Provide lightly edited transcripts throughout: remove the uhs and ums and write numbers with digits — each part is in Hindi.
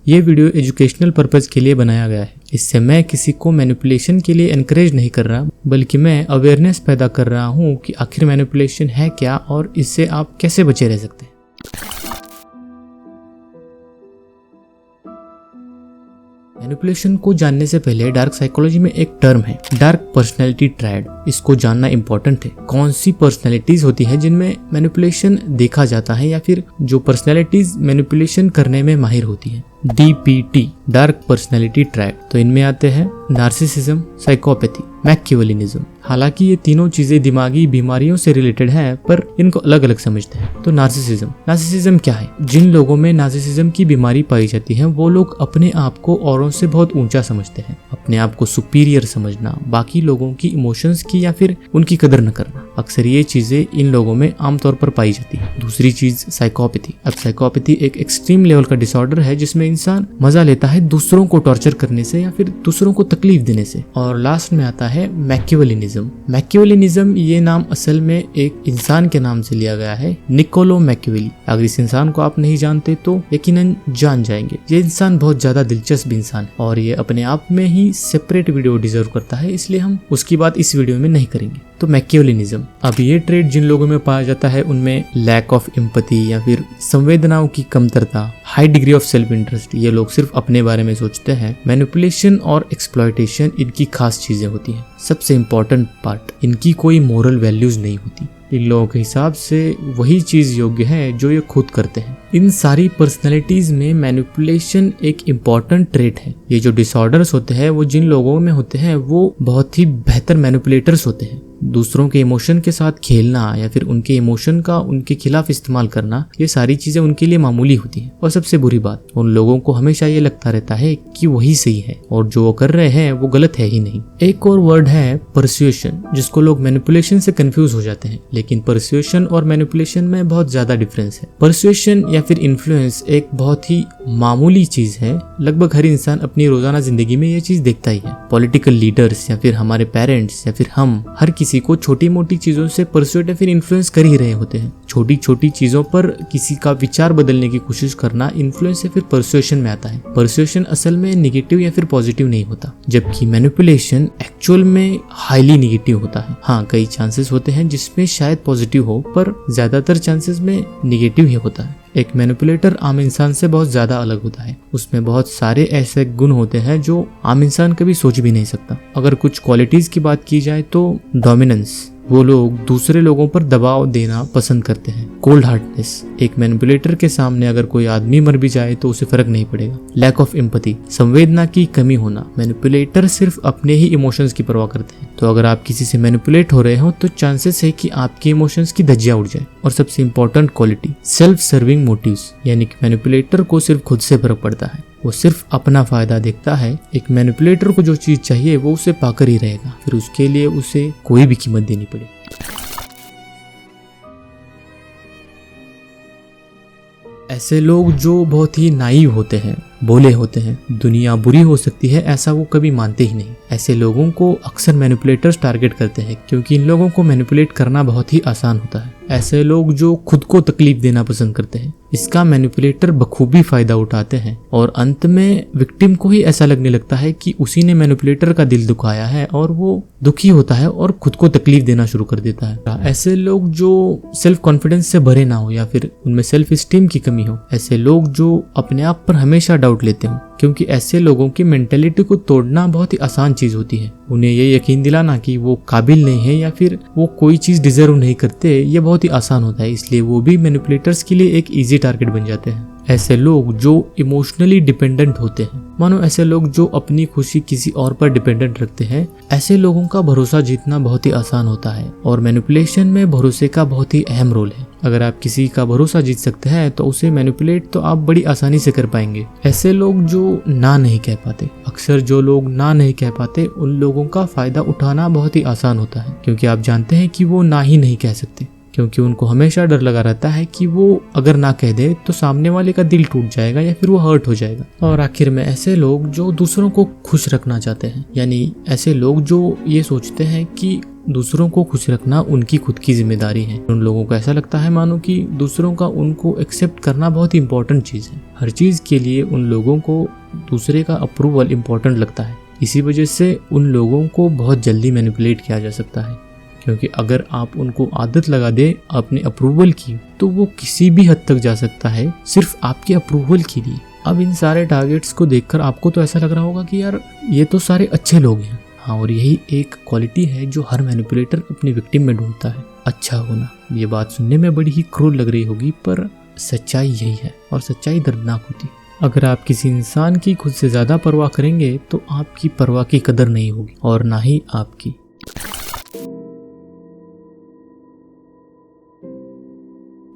ये वीडियो एजुकेशनल पर्पज के लिए बनाया गया है। इससे मैं किसी को मैनिपुलेशन के लिए एनकरेज नहीं कर रहा, बल्कि मैं अवेयरनेस पैदा कर रहा हूँ कि आखिर मैनिपुलेशन है क्या और इससे आप कैसे बचे रह सकते हैं। मैनिपुलेशन को जानने से पहले डार्क साइकोलॉजी में एक टर्म है, डार्क पर्सनैलिटी ट्रायड। इसको जानना इंपॉर्टेंट है। कौन सी पर्सनैलिटीज होती हैं जिनमें मैनिपुलेशन देखा जाता है, या फिर जो पर्सनैलिटीज मैनिपुलेशन करने में माहिर होती हैं। DPT, dark personality triad. तो इनमें आते हैं नार्सिसिज्म, साइकोपैथी, मैकियावेलिज्म। हालांकि ये तीनों चीजें दिमागी बीमारियों से रिलेटेड हैं, पर इनको अलग अलग समझते हैं। तो नार्सिसिज्म क्या है? जिन लोगों में नार्सिसिज्म की बीमारी पाई जाती है वो लोग अपने आप को औरों से बहुत ऊंचा समझते हैं। अपने आप को सुपीरियर समझना, बाकी लोगों की इमोशंस की या फिर उनकी कदर न करना, अक्सर ये चीजें इन लोगों में आमतौर पर पाई जाती है। दूसरी चीज साइकोपैथी। अब साइकोपैथी एक एक्सट्रीम लेवल का डिसऑर्डर है जिसमें इंसान मजा लेता है दूसरों को टॉर्चर करने से या फिर दूसरों को तकलीफ देने से। और लास्ट में आता है मैकियावेलिज्म। ये नाम असल में एक इंसान के नाम से लिया गया है, निकोलो मैकियावेली। अगर इस इंसान को आप नहीं जानते तो यकीनन जान जाएंगे। ये इंसान बहुत ज्यादा दिलचस्प इंसान है और ये अपने आप में ही सेपरेट वीडियो डिजर्व करता है, इसलिए हम उसकी बात इस वीडियो में नहीं करेंगे। तो मैकियावेलिज्म, अब ये ट्रेड जिन लोगों में पाया जाता है उनमें लैक ऑफ एम्पैथी या फिर संवेदनाओं की कमतरता, high degree of self interest. ये लोग सिर्फ अपने बारे में सोचते हैं। मैनिपुलेशन और एक्सप्लॉयटेशन इनकी खास चीजें होती हैं। सबसे इम्पोर्टेंट पार्ट, इनकी कोई मोरल वैल्यूज नहीं होती। इन लोगों के हिसाब से वही चीज योग्य है जो ये खुद करते हैं। इन सारी पर्सनैलिटीज में मैनिपुलेशन एक इम्पॉर्टेंट ट्रेट है। ये जो डिसऑर्डर्स होते हैं वो जिन लोगों में होते हैं वो बहुत ही बेहतर मैनिपुलेटर्स होते हैं। दूसरों के इमोशन के साथ खेलना या फिर उनके इमोशन का उनके खिलाफ इस्तेमाल करना, ये सारी चीजें उनके लिए मामूली होती हैं। और सबसे बुरी बात, उन लोगों को हमेशा ये लगता रहता है कि वही सही है और जो वो कर रहे हैं वो गलत है ही नहीं। एक और वर्ड है परसुएशन, जिसको लोग मैनिपुलेशन से कंफ्यूज हो जाते हैं, लेकिन परसुएशन और मैनिपुलेशन में बहुत ज्यादा डिफरेंस है। परसुएशन या फिर इन्फ्लुएंस एक बहुत ही मामूली चीज है। लगभग हर इंसान अपनी रोजाना जिंदगी में ये चीज देखता ही है। पॉलिटिकल लीडर्स या फिर हमारे पेरेंट्स या फिर हम, हर किसी को छोटी मोटी चीजों से परसुएट या फिर इन्फ्लुएंस कर ही रहे होते हैं। छोटी छोटी चीजों पर किसी का विचार बदलने की कोशिश करना इन्फ्लुएंस या फिर परसुएशन में आता है। परसुएशन असल में नेगेटिव या फिर पॉजिटिव नहीं होता, जबकि मैनिपुलेशन एक्चुअल में हाईली नेगेटिव होता है। हाँ, कई चांसेस होते हैं जिसमें शायद पॉजिटिव हो, पर ज्यादातर चांसेस में नेगेटिव ही होता है। एक मैनिपुलेटर आम इंसान से बहुत ज्यादा अलग होता है। उसमें बहुत सारे ऐसे गुण होते हैं जो आम इंसान कभी सोच भी नहीं सकता। अगर कुछ क्वालिटीज की बात की जाए तो डोमिनेंस, वो लोग दूसरे लोगों पर दबाव देना पसंद करते हैं। कोल्ड हार्टनेस, एक मैनिपुलेटर के सामने अगर कोई आदमी मर भी जाए तो उसे फर्क नहीं पड़ेगा। लैक ऑफ एम्पैथी, संवेदना की कमी होना। मैनिपुलेटर सिर्फ अपने ही इमोशंस की परवाह करते हैं, तो अगर आप किसी से मैनिपुलेट हो रहे हो तो चांसेस है कि आपके इमोशंस की धज्जियां उड़ जाए। और सबसे important quality, self serving motives, यानी कि मैनिपुलेटर को सिर्फ खुद से फर्क पड़ता है, वो सिर्फ अपना फायदा देखता है। एक मैनिपुलेटर को जो चीज चाहिए वो उसे पाकर ही रहेगा, फिर उसके लिए उसे कोई भी कीमत देनी पड़े। ऐसे लोग जो बहुत ही नाइव होते हैं, भोले होते हैं, दुनिया बुरी हो सकती है ऐसा वो कभी मानते ही नहीं। ऐसे लोगों को अक्सर मैनिपुलेटर्स टारगेट करते हैं क्योंकि इन लोगों को मैनिपुलेट करना बहुत ही आसान होता है। ऐसे लोग जो खुद को तकलीफ देना पसंद करते हैं, इसका मैनिपुलेटर बखूबी फायदा उठाते हैं और अंत में विक्टिम को ही ऐसा लगने लगता है कि उसी ने मैनिपुलेटर का दिल दुखाया है और वो दुखी होता है और खुद को तकलीफ देना शुरू कर देता है। ऐसे लोग जो सेल्फ कॉन्फिडेंस से भरे ना हो या फिर उनमें सेल्फ स्टीम की कमी हो, ऐसे लोग जो अपने आप पर हमेशा डाउट लेते हो, क्योंकि ऐसे लोगों की मेंटेलिटी को तोड़ना बहुत ही आसान चीज होती है। उन्हें ये यकीन दिलाना कि वो काबिल नहीं है या फिर वो कोई चीज डिजर्व नहीं करते, ये बहुत ही आसान होता है। इसलिए वो भी मैनिपुलेटर्स के लिए एक इजी टारगेट बन जाते हैं। ऐसे लोग जो इमोशनली डिपेंडेंट होते हैं, मानो ऐसे लोग जो अपनी खुशी किसी और पर डिपेंडेंट रखते हैं, ऐसे लोगों का भरोसा जीतना बहुत ही आसान होता है और मैनिपुलेशन में भरोसे का बहुत ही अहम रोल है। अगर आप किसी का भरोसा जीत सकते हैं तो उसे मैनिपुलेट तो आप बड़ी आसानी से कर पाएंगे। ऐसे लोग जो ना नहीं कह पाते, अक्सर जो लोग ना नहीं कह पाते उन लोगों का फायदा उठाना बहुत ही आसान होता है, क्योंकि आप जानते हैं कि वो ना ही नहीं कह सकते, क्योंकि उनको हमेशा डर लगा रहता है कि वो अगर ना कह दे तो सामने वाले का दिल टूट जाएगा या फिर वो हर्ट हो जाएगा। और आखिर में ऐसे लोग जो दूसरों को खुश रखना चाहते हैं, यानी ऐसे लोग जो ये सोचते हैं कि दूसरों को खुश रखना उनकी खुद की जिम्मेदारी है। उन लोगों को ऐसा लगता है मानो कि दूसरों का उनको एक्सेप्ट करना बहुत इंपॉर्टेंट चीज़ है। हर चीज़ के लिए उन लोगों को दूसरे का अप्रूवल इम्पोर्टेंट लगता है। इसी वजह से उन लोगों को बहुत जल्दी मैनिपुलेट किया जा सकता है, क्योंकि अगर आप उनको आदत लगा दे अपने अप्रूवल की तो वो किसी भी हद तक जा सकता है सिर्फ आपके अप्रूवल के लिए। अब इन सारे टारगेट्स को देखकर आपको तो ऐसा लग रहा होगा कि यार ये तो सारे अच्छे लोग हैं। हाँ, और यही एक क्वालिटी है जो हर मैनिपुलेटर अपनी विक्टिम में ढूंढता है, अच्छा होना। ये बात सुनने में बड़ी ही क्रूर लग रही होगी, पर सच्चाई यही है और सच्चाई दर्दनाक होती है। अगर आप किसी इंसान की खुद से ज्यादा परवाह करेंगे तो आपकी परवाह की कदर नहीं होगी और ना ही आपकी।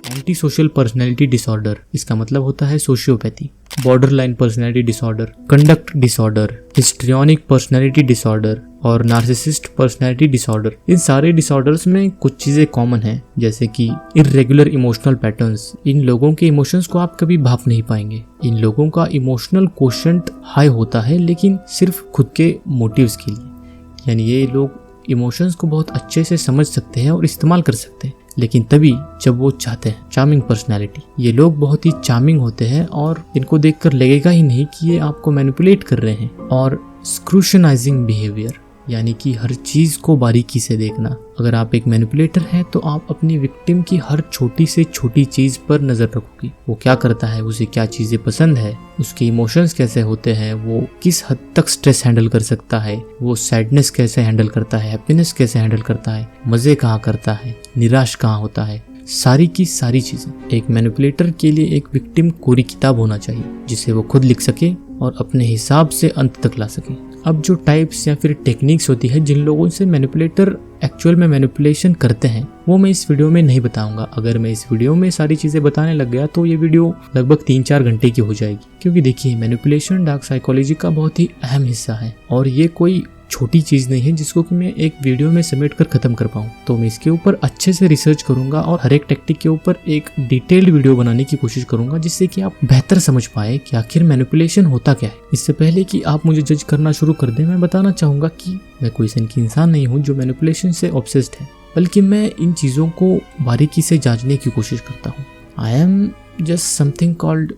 एंटी सोशल पर्सनैलिटी डिसऑर्डर, इसका मतलब होता है sociopathy, borderline personality disorder, conduct disorder, histrionic personality disorder और नार्सिसिस्ट पर्सनैलिटी डिसऑर्डर। इन सारे डिसऑर्डर्स में कुछ चीजें कॉमन हैं, जैसे कि इर्रेगुलर इमोशनल पैटर्न्स। इन लोगों के इमोशंस को आप कभी भाप नहीं पाएंगे। इन लोगों का इमोशनल कोशेंट हाई होता है, लेकिन सिर्फ खुद के मोटिव्स के लिए। यानी ये लोग इमोशंस को बहुत अच्छे से समझ सकते हैं और इस्तेमाल कर सकते हैं, लेकिन तभी जब वो चाहते हैं। चार्मिंग पर्सनैलिटी, ये लोग बहुत ही चार्मिंग होते हैं और इनको देखकर लगेगा ही नहीं कि ये आपको मैनिपुलेट कर रहे हैं। और स्क्रूशनाइजिंग बिहेवियर, यानी कि हर चीज को बारीकी से देखना। अगर आप एक मैनिपुलेटर हैं तो आप अपनी विक्टिम की हर छोटी से छोटी चीज पर नजर रखोगी। वो क्या करता है, उसे क्या चीजें पसंद है, उसके इमोशंस कैसे होते हैं, वो किस हद तक स्ट्रेस हैंडल कर सकता है, वो सैडनेस कैसे हैंडल करता है, हैप्पीनेस कैसे हैंडल करता है, मजे कहाँ करता है, निराश कहाँ होता है। सारी की सारी चीजें एक मैनिपुलेटर के लिए एक विक्टिम कोरी किताब होना चाहिए, जिसे वो खुद लिख सके और अपने हिसाब से अंत तक ला सके। अब जो टाइप्स या फिर टेक्निक्स होती है जिन लोगों से मैनिपुलेटर एक्चुअल में मैनिपुलेशन करते हैं, वो मैं इस वीडियो में नहीं बताऊंगा। अगर मैं इस वीडियो में सारी चीजें बताने लग गया तो ये वीडियो लगभग 3-4 घंटे की हो जाएगी, क्योंकि देखिए मैनिपुलेशन डार्क साइकोलॉजी का बहुत ही अहम हिस्सा है और ये कोई छोटी चीज नहीं है जिसको कि मैं एक वीडियो में समेट कर खत्म कर पाऊँ। तो मैं इसके ऊपर अच्छे से रिसर्च करूंगा और हर एक टेक्निक के ऊपर एक डिटेल्ड वीडियो बनाने की कोशिश करूंगा, जिससे कि आप बेहतर समझ पाए कि आखिर मैनिपुलेशन होता क्या है। इससे पहले कि आप मुझे जज करना शुरू कर दें, मैं बताना चाहूंगा कि मैं कोई ऐसा इंसान नहीं हूँ जो मैनिपुलेशन से ऑब्सेस्ड है, बल्कि मैं इन चीजों को बारीकी से जांचने की कोशिश करता हूँ। I am just something called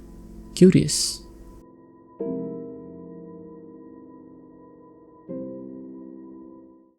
curious.